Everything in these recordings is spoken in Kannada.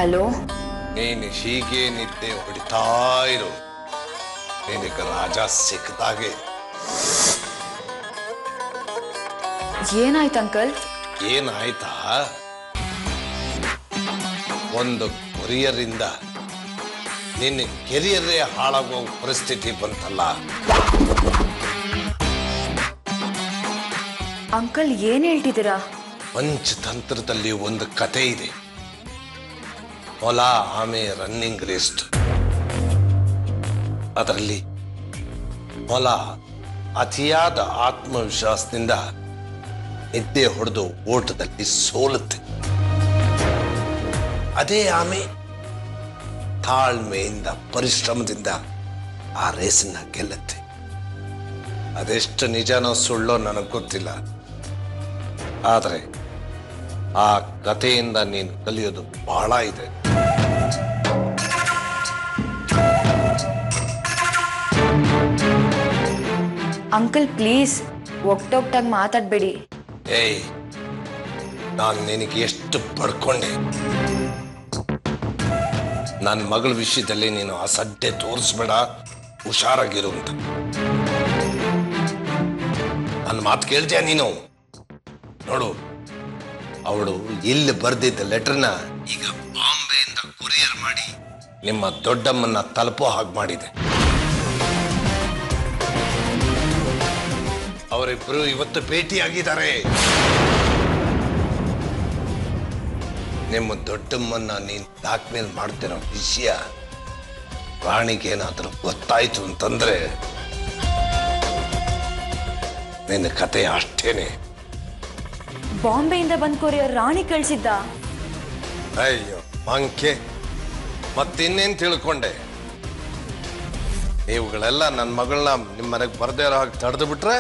ಹಲೋ. ನೀನು ಹೀಗೆ ನಿದ್ದೆ ಹೊಡಿತಾ ಇರು. ನಿನಗೆ ರಾಜ ಸಿಕ್ಕಿದಾಗೆ. ಏನಾಯ್ತು ಅಂಕಲ್? ಏನಾಯ್ತಾ? ಒಂದು ಕೊರಿಯರ್ ಇಂದ ನಿನ್ನ ಕೆರಿಯರೇ ಹಾಳಾಗೋ ಪರಿಸ್ಥಿತಿ ಬಂತಲ್ಲ. ಅಂಕಲ್ ಏನ್ ಹೇಳ್ತಿದ್ದೀರಾ? ಪಂಚತಂತ್ರದಲ್ಲಿ ಒಂದು ಕತೆ ಇದೆ. ಮೊಲ ಆಮೆ ರನ್ನಿಂಗ್ ರೇಸ್ಟ್. ಅದರಲ್ಲಿ ಮೊಲ ಅತಿಯಾದ ಆತ್ಮವಿಶ್ವಾಸದಿಂದ ನಿದ್ದೆ ಹೊಡೆದು ಓಟದಲ್ಲಿ ಸೋಲುತ್ತೆ. ಅದೇ ಆಮೆ ತಾಳ್ಮೆಯಿಂದ ಪರಿಶ್ರಮದಿಂದ ಆ ರೇಸನ್ನ ಗೆಲ್ಲುತ್ತೆ. ಅದೆಷ್ಟು ನಿಜನೋ ಸುಳ್ಳೋ ನನಗೆ ಗೊತ್ತಿಲ್ಲ. ಆದರೆ ಆ ಕಥೆಯಿಂದ ನೀನು ಕಲಿಯೋದು ಬಹಳ ಇದೆ. ಅಂಕಲ್ ಪ್ಲೀಸ್ ಒಕ್ಟೊಕ್ಟಾಗಿ ಮಾತಾಡ್ಬೇಡಿ. ಏಯ್, ನಾನು ನಿನಗೆ ಎಷ್ಟು ಪಡ್ಕೊಂಡೆ. ನನ್ನ ಮಗಳ ವಿಷಯದಲ್ಲಿ ನೀನು ಅಸಡ್ಡೆ ತೋರಿಸ್ಬೇಡ, ಹುಷಾರಾಗಿರು ಅಂತ. ನನ್ನ ಮಾತು ಕೇಳ್ತೀಯ ನೀನು? ನೋಡು, ಅವಳು ಇಲ್ಲಿ ಬರ್ದಿದ್ದ ಲೆಟರ್ನ ಈಗ ಬಾಂಬೆಯಿಂದ ಕೊರಿಯರ್ ಮಾಡಿ ನಿಮ್ಮ ದೊಡ್ಡಮ್ಮನ್ನ ತಲುಪೋ ಹಾಗೆ ಮಾಡಿದೆ. ಅವರಿಬ್ಬರು ಇವತ್ತು ಭೇಟಿಯಾಗಿದ್ದಾರೆ. ನಿಮ್ಮ ದೊಡ್ಡಮ್ಮನ್ನ ನೀನು ದಾಖಲೆ ಮಾಡ್ತಿರೋ ವಿಷಯ ರಾಣಿಗೇನಾದ್ರೂ ಗೊತ್ತಾಯ್ತು ಅಂತಂದ್ರೆ ನಿನ್ನ ಕತೆ ಅಷ್ಟೇನೆ. ಬಾಂಬೆಯಿಂದ ಬಂದ್ ಕೊರಿಯರ್ ರಾಣಿ ಕಳ್ಸಿದ್ದ? ಅಯ್ಯೋ ಮಂಕೆ, ಮತ್ತಿನ್ನೇನು ತಿಳ್ಕೊಂಡೆ? ನೀವುಗಳೆಲ್ಲ ನನ್ನ ಮಗಳನ್ನ ನಿಮ್ಮ ಮನೆಗೆ ಬರ್ದೇ ಇರೋ ಹಾಗೆ ತಡೆದು ಬಿಟ್ರೆ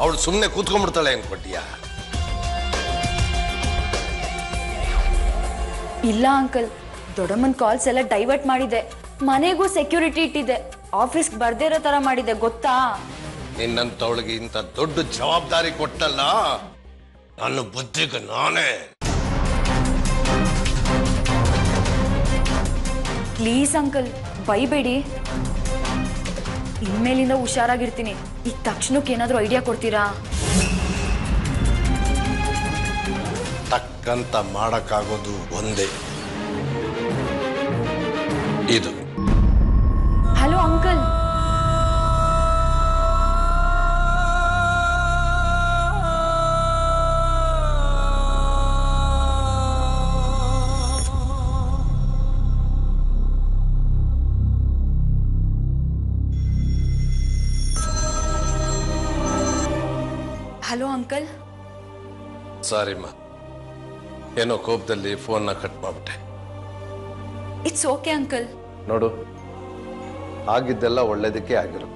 ಅವಳು ಸುಮ್ಮನೆ ಕೂತ್ಕೊಂಡ್ಬಿಡ್ತಾಳೆ ಅನ್ಕೊಟ್ಟಿಯಾ? ಇಲ್ಲ ಅಂಕಲ್, ದೊಡ್ಡಮ್ಮನ್ ಕಾಲ್ಸ್ ಎಲ್ಲ ಡೈವರ್ಟ್ ಮಾಡಿದೆ. ಮನೆಗೂ ಸೆಕ್ಯೂರಿಟಿ ಇಟ್ಟಿದೆ. ಆಫೀಸ್ಗೆ ಬರ್ದೇ ಇರೋ ತರ ಮಾಡಿದೆ, ಗೊತ್ತಾ? ನಿನ್ನಂತವಳಿಗೆ ಇಂಥ ದೊಡ್ಡ ಜವಾಬ್ದಾರಿ ಕೊಟ್ಟಲ್ಲ, ನನ್ನ ಬುದ್ಧಿಗೆ ನಾನೇ. ಪ್ಲೀಸ್ ಅಂಕಲ್ ಬೈಬೇಡಿ. ಇನ್ಮೇಲಿಂದ ಹುಷಾರಾಗಿರ್ತೀನಿ. ಈಗ ತಕ್ಷಣಕ್ಕೆ ಏನಾದರೂ ಐಡಿಯಾ ಕೊಡ್ತೀರಾ? ತಕ್ಕಂತ ಮಾಡಕ್ಕಾಗೋದು ಒಂದೇ, ಇದು. Hello uncle. Hello uncle. ಸಾರಿಮ್ಮ, ಏನೋ ಕೋಪದಲ್ಲಿ ಫೋನ್ನ ಕಟ್ ಮಾಡ್ಬಿಟ್ಟೆ. It's okay uncle. ನೋಡು, ಆಗಿದ್ದೆಲ್ಲ ಒಳ್ಳೇದಕ್ಕೆ ಆಗಿರು.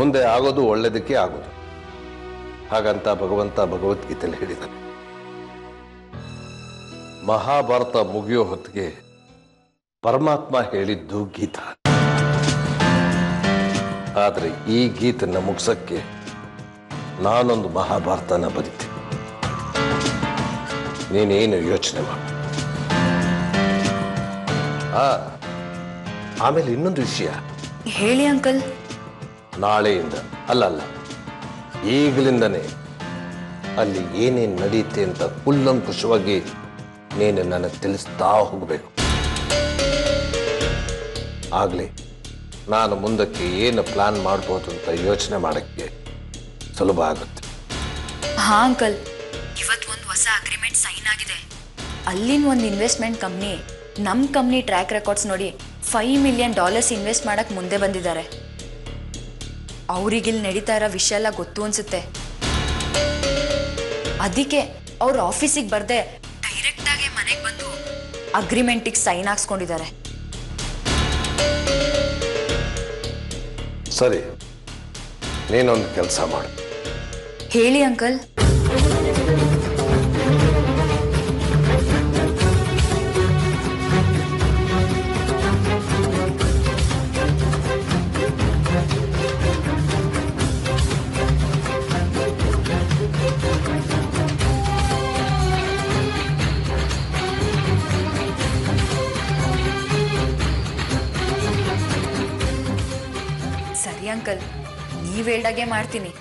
ಮುಂದೆ ಆಗೋದು ಒಳ್ಳೇದಕ್ಕೆ ಆಗೋದು. ಹಾಗಂತ ಭಗವಂತ ಭಗವದ್ಗೀತೆಯಲ್ಲಿ ಹೇಳಿದ್ದಾನೆ. ಮಹಾಭಾರತ ಮುಗಿಯೋ ಹೊತ್ತಿಗೆ ಪರಮಾತ್ಮ ಹೇಳಿದ್ದು ಗೀತ. ಆದ್ರೆ ಈ ಗೀತನ್ನ ಮುಗಿಸಕ್ಕೆ ನಾನೊಂದು ಮಹಾಭಾರತನ ಬರೀತೀನಿ. ನೀನೇನು ಯೋಚನೆ ಮಾಡು. ಆಮೇಲೆ ಇನ್ನೊಂದು ವಿಷಯ ಹೇಳಿ ಅಂಕಲ್. ನಾಳೆಯಿಂದ ಅಲ್ಲ, ಈಗಲಿಂದನೇ ಅಲ್ಲಿ ಏನೇನು ನಡೆಯುತ್ತೆ ಅಂತ ಕೂಲಂಕುಷವಾಗಿ ನೀನು ನನಗೆ ತಿಳಿಸ್ತಾ ಹೋಗಬೇಕು. ಆಗಲೇ ನಾನು ಮುಂದಕ್ಕೆ ಏನು ಪ್ಲಾನ್ ಮಾಡ್ಬೋದು ಅಂತ ಯೋಚನೆ ಮಾಡೋಕ್ಕೆ ಸುಲಭ ಆಗುತ್ತೆ. ಹಾ ಅಂಕಲ್, ಇವತ್ತು ಒಂದು ಹೊಸ ಅಗ್ರಿಮೆಂಟ್ ಸೈನ್ ಆಗಿದೆ. ಅಲ್ಲಿನ ಒಂದು ಇನ್ವೆಸ್ಟ್ಮೆಂಟ್ ಕಂಪ್ನಿ ನಮ್ಮ ಕಂಪ್ನಿ ಟ್ರ್ಯಾಕ್ ರೆಕಾರ್ಡ್ಸ್ ನೋಡಿ $5 million ಇನ್ವೆಸ್ಟ್ ಮಾಡಕ್ಕೆ ಮುಂದೆ ಬಂದಿದ್ದಾರೆ. ಅವ್ರಿಗಿಲ್ಲಿ ನಡೀತಾ ಇರೋ ವಿಷಯ ಎಲ್ಲ ಗೊತ್ತು ಅನ್ಸುತ್ತೆ. ಅದಕ್ಕೆ ಅವ್ರ ಆಫೀಸಿಗೆ ಬರ್ದೆ ಡೈರೆಕ್ಟಾಗಿ ಮನೆಗೆ ಬಂದು ಅಗ್ರಿಮೆಂಟಿಗೆ ಸೈನ್ ಹಾಕ್ಸ್ಕೊಂಡಿದ್ದಾರೆ. ಸರಿ, ನೀನೊಂದು ಕೆಲಸ ಮಾಡು. ಹೇಳಿ ಅಂಕಲ್. ಅಂಕಲ್, ನೀವ್ ಹೇಳ್ದಾಗೆ ಮಾಡ್ತೀನಿ.